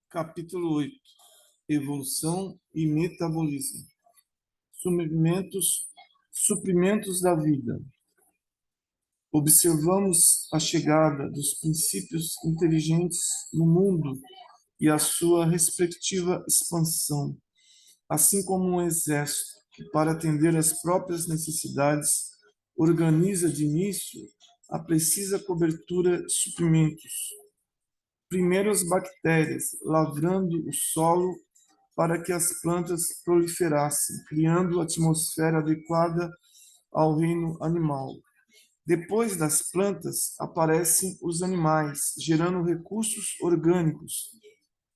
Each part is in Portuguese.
Capítulo 8: Evolução e metabolismo. Suprimentos da vida. Observamos a chegada dos princípios inteligentes no mundo e a sua respectiva expansão, assim como um exército que, para atender às próprias necessidades, organiza de início a precisa cobertura de suprimentos. Primeiro as bactérias, lavrando o solo para que as plantas proliferassem, criando a atmosfera adequada ao reino animal. Depois das plantas, aparecem os animais, gerando recursos orgânicos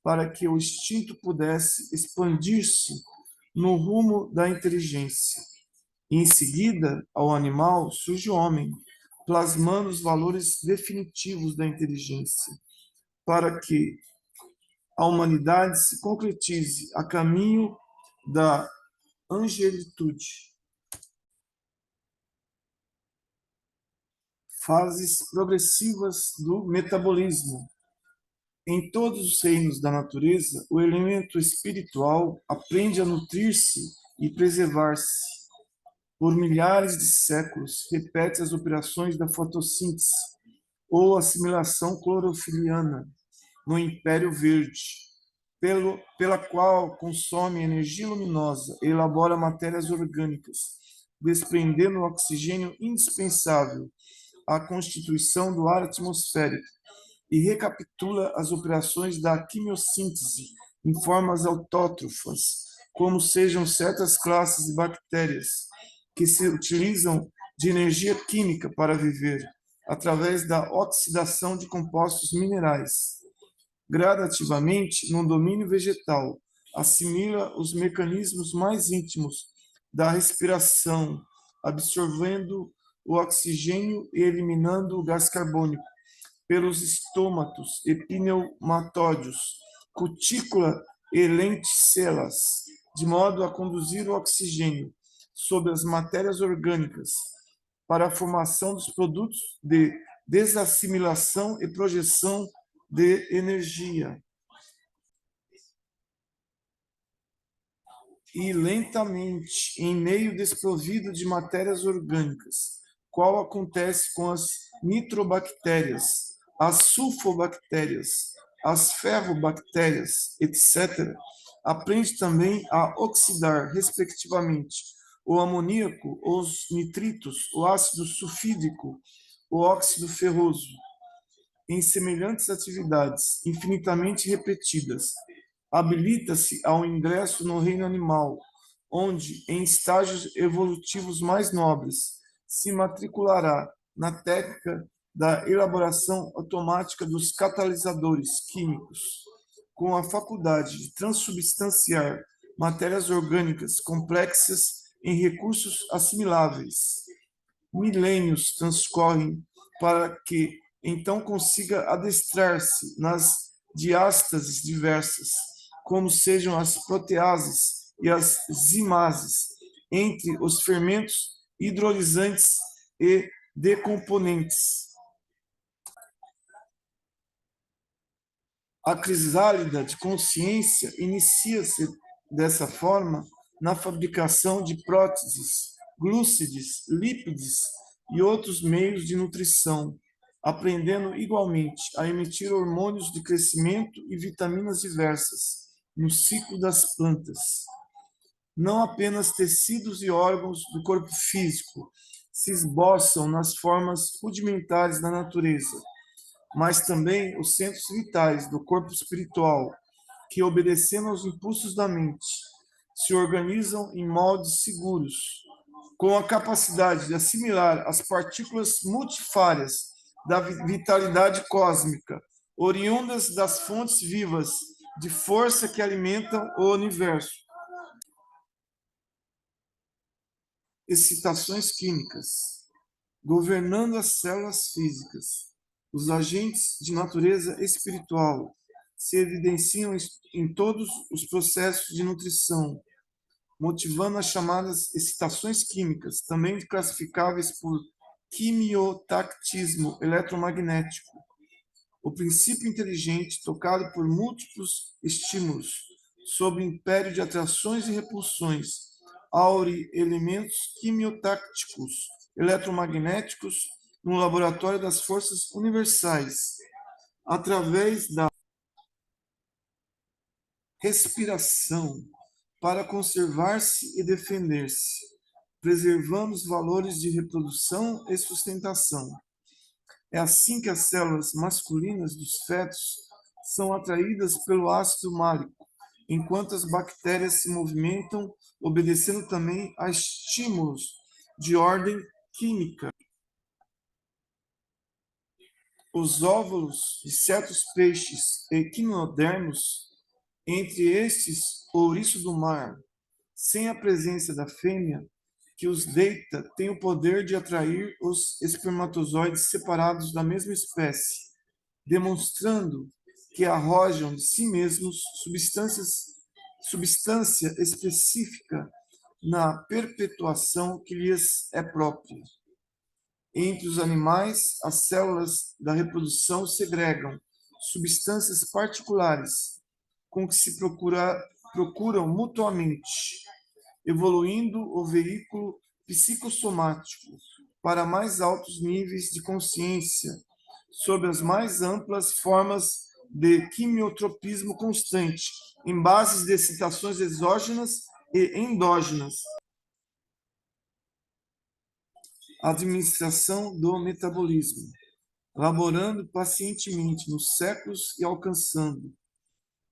para que o instinto pudesse expandir-se no rumo da inteligência. Em seguida, ao animal surge o homem, plasmando os valores definitivos da inteligência, para que a humanidade se concretize a caminho da angelitude. Fases progressivas do metabolismo. Em todos os reinos da natureza, o elemento espiritual aprende a nutrir-se e preservar-se. Por milhares de séculos, repete as operações da fotossíntese ou assimilação clorofiliana no Império Verde, pela qual consome energia luminosa e elabora matérias orgânicas, desprendendo o oxigênio indispensável à constituição do ar atmosférico, e recapitula as operações da quimiossíntese em formas autótrofas, como sejam certas classes de bactérias que se utilizam de energia química para viver, através da oxidação de compostos minerais. Gradativamente, no domínio vegetal, assimila os mecanismos mais íntimos da respiração, absorvendo o oxigênio e eliminando o gás carbônico pelos estômatos e pneumatódios, cutícula e lenticelas, de modo a conduzir o oxigênio sobre as matérias orgânicas para a formação dos produtos de desassimilação e projeção de energia. E lentamente, em meio desprovido de matérias orgânicas, qual acontece com as nitrobactérias, as sulfobactérias, as ferrobactérias, etc., aprende também a oxidar, respectivamente, o amoníaco, os nitritos, o ácido sulfídrico, o óxido ferroso, em semelhantes atividades infinitamente repetidas. Habilita-se ao ingresso no reino animal, onde, em estágios evolutivos mais nobres, se matriculará na técnica da elaboração automática dos catalisadores químicos, com a faculdade de transubstanciar matérias orgânicas complexas em recursos assimiláveis. Milênios transcorrem para que então consiga adestrar-se nas diástases diversas, como sejam as proteases e as zimases, entre os fermentos hidrolisantes e decomponentes. A crisálida de consciência inicia-se dessa forma na fabricação de próteses, glúcides, lípides e outros meios de nutrição, aprendendo igualmente a emitir hormônios de crescimento e vitaminas diversas no ciclo das plantas. Não apenas tecidos e órgãos do corpo físico se esboçam nas formas rudimentares da natureza, mas também os centros vitais do corpo espiritual, que, obedecendo aos impulsos da mente, se organizam em moldes seguros, com a capacidade de assimilar as partículas multifárias da vitalidade cósmica, oriundas das fontes vivas de força que alimentam o universo. Excitações químicas. Governando as células físicas, os agentes de natureza espiritual se evidenciam em todos os processos de nutrição, motivando as chamadas excitações químicas, também classificáveis por quimiotactismo eletromagnético. O princípio inteligente, tocado por múltiplos estímulos, sob império de atrações e repulsões, aure elementos quimiotácticos, eletromagnéticos, no laboratório das forças universais, através da respiração, para conservar-se e defender-se, preservando os valores de reprodução e sustentação. É assim que as células masculinas dos fetos são atraídas pelo ácido málico, enquanto as bactérias se movimentam, obedecendo também a estímulos de ordem química. Os óvulos de certos peixes equinodermos, entre estes o ouriço do mar, sem a presença da fêmea que os deita, tem o poder de atrair os espermatozoides separados da mesma espécie, demonstrando que arrojam de si mesmos substância específica na perpetuação que lhes é própria. Entre os animais, as células da reprodução segregam substâncias particulares com que se procuram mutuamente, evoluindo o veículo psicossomático para mais altos níveis de consciência, sob as mais amplas formas de quimiotropismo constante, em bases de excitações exógenas e endógenas. Administração do metabolismo, laborando pacientemente nos séculos e alcançando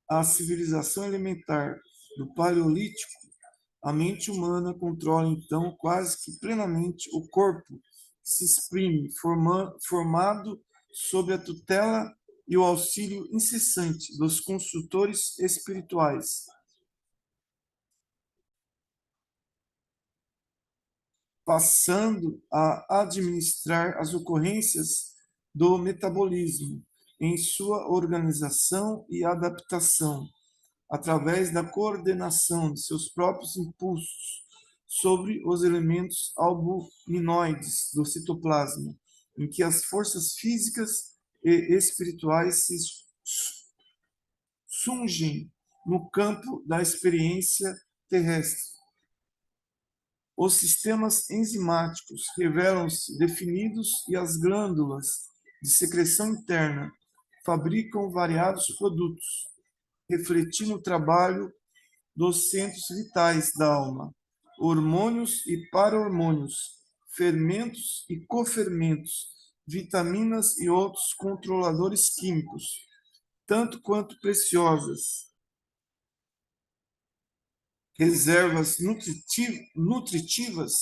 a civilização elementar do Paleolítico, a mente humana controla então quase que plenamente o corpo que se exprime, formado sob a tutela e o auxílio incessante dos consultores espirituais, passando a administrar as ocorrências do metabolismo em sua organização e adaptação, através da coordenação de seus próprios impulsos sobre os elementos albuminoides do citoplasma, em que as forças físicas e espirituais se sungem no campo da experiência terrestre. Os sistemas enzimáticos revelam-se definidos e as glândulas de secreção interna fabricam variados produtos, refletindo o trabalho dos centros vitais da alma, hormônios e para-hormônios, fermentos e cofermentos, vitaminas e outros controladores químicos, tanto quanto preciosas, reservas nutritivas,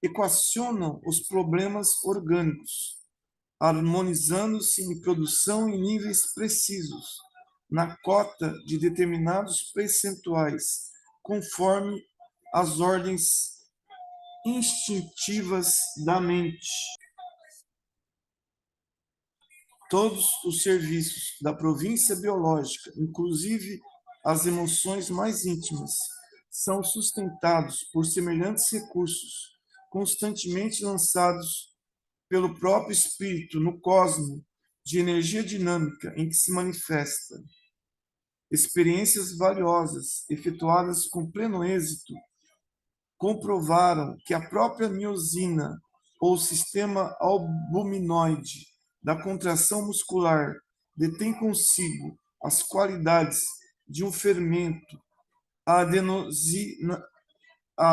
equacionam os problemas orgânicos, harmonizando-se em produção em níveis precisos, na cota de determinados percentuais, conforme as ordens instintivas da mente. Todos os serviços da província biológica, inclusive as emoções mais íntimas, são sustentados por semelhantes recursos, constantemente lançados pelo próprio espírito no cosmo de energia dinâmica em que se manifesta. Experiências valiosas, efetuadas com pleno êxito, comprovaram que a própria miosina, ou sistema albuminoide da contração muscular, detém consigo as qualidades de um fermento, a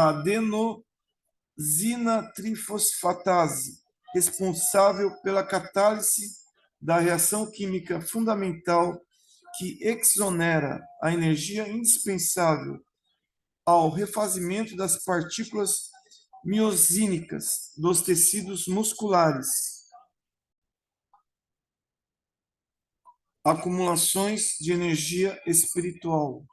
adenosinatrifosfatase, responsável pela catálise da reação química fundamental que exonera a energia indispensável ao refazimento das partículas miosínicas dos tecidos musculares. Acumulações de energia espiritual.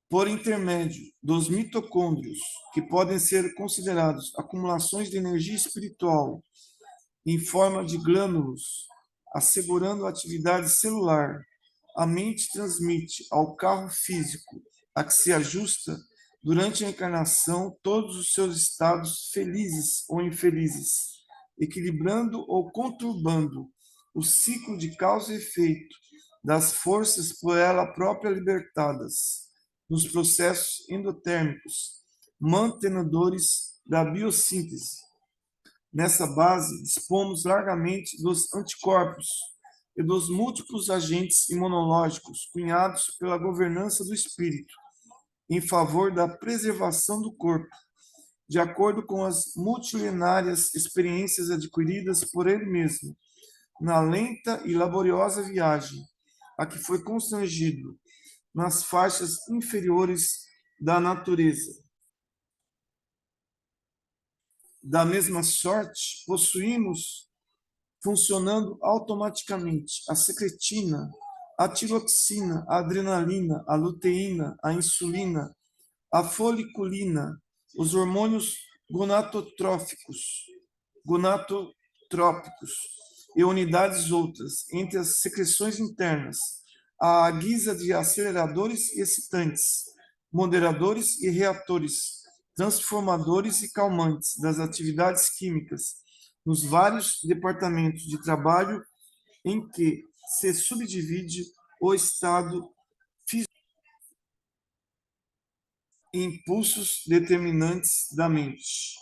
Por intermédio dos mitocôndrios, que podem ser considerados acumulações de energia espiritual em forma de glânulos, assegurando a atividade celular, a mente transmite ao carro físico a que se ajusta durante a encarnação todos os seus estados felizes ou infelizes, equilibrando ou conturbando o ciclo de causa e efeito das forças por ela própria libertadas, nos processos endotérmicos, mantenedores da biossíntese. Nessa base, dispomos largamente dos anticorpos e dos múltiplos agentes imunológicos cunhados pela governança do espírito, em favor da preservação do corpo, de acordo com as multilinárias experiências adquiridas por ele mesmo, na lenta e laboriosa viagem a que foi constrangido nas faixas inferiores da natureza. Da mesma sorte, possuímos, funcionando automaticamente, a secretina, a tiroxina, a adrenalina, a luteína, a insulina, a foliculina, os hormônios gonadotróficos, gonadotrópicos e unidades outras, entre as secreções internas, à guisa de aceleradores e excitantes, moderadores e reatores, transformadores e calmantes das atividades químicas, nos vários departamentos de trabalho em que se subdivide o estado físico e impulsos determinantes da mente.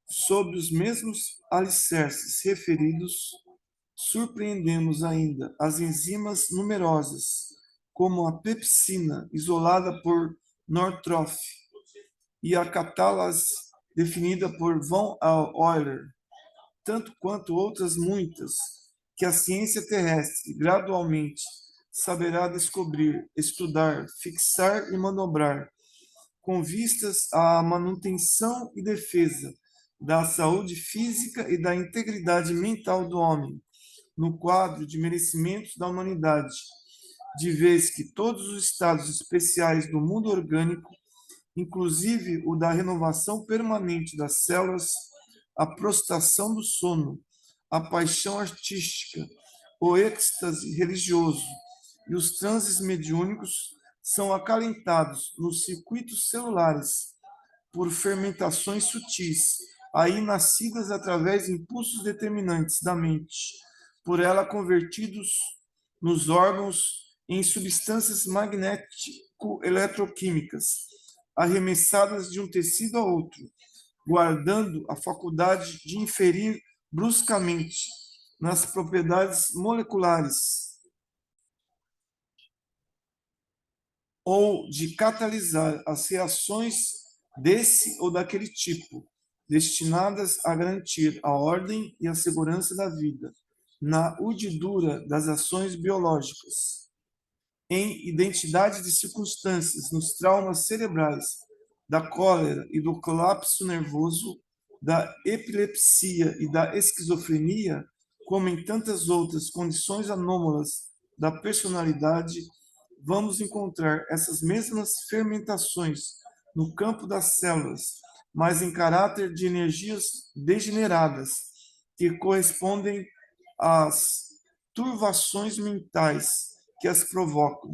Sob os mesmos alicerces referidos, surpreendemos ainda as enzimas numerosas, como a pepsina, isolada por Northrop, e a catalase, definida por von Euler, tanto quanto outras muitas, que a ciência terrestre gradualmente saberá descobrir, estudar, fixar e manobrar, com vistas à manutenção e defesa da saúde física e da integridade mental do homem, no quadro de merecimentos da humanidade, de vez que todos os estados especiais do mundo orgânico, inclusive o da renovação permanente das células, a prostração do sono, a paixão artística, o êxtase religioso e os transes mediúnicos são acalentados nos circuitos celulares por fermentações sutis, aí nascidas através de impulsos determinantes da mente, por ela convertidos nos órgãos em substâncias magnético-eletroquímicas, arremessadas de um tecido a outro, guardando a faculdade de inferir bruscamente nas propriedades moleculares ou de catalisar as reações desse ou daquele tipo, destinadas a garantir a ordem e a segurança da vida, na urdidura das ações biológicas, em identidade de circunstâncias, nos traumas cerebrais, da cólera e do colapso nervoso, da epilepsia e da esquizofrenia, como em tantas outras condições anômalas da personalidade, vamos encontrar essas mesmas fermentações no campo das células, mas em caráter de energias degeneradas, que correspondem às turvações mentais que as provocam.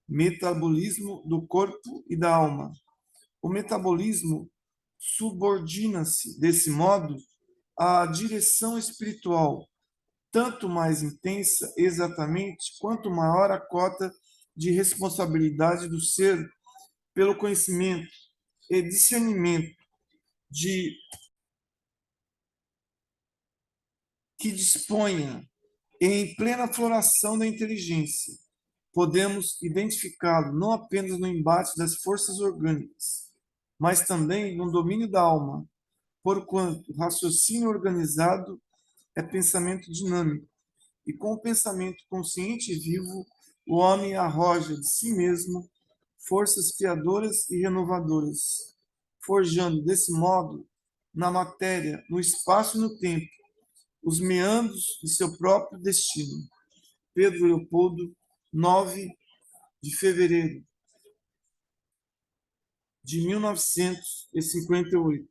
Metabolismo do corpo e da alma. O metabolismo subordina-se, desse modo, à direção espiritual, tanto mais intensa exatamente quanto maior a cota de responsabilidade do ser pelo conhecimento e discernimento de que disponha em plena floração da inteligência. Podemos identificá-lo não apenas no embate das forças orgânicas, mas também no domínio da alma, porquanto raciocínio organizado é pensamento dinâmico, e com o pensamento consciente e vivo, o homem arroja de si mesmo forças criadoras e renovadoras, forjando desse modo, na matéria, no espaço e no tempo, os meandros de seu próprio destino. Pedro Leopoldo, 9 de fevereiro de 1958.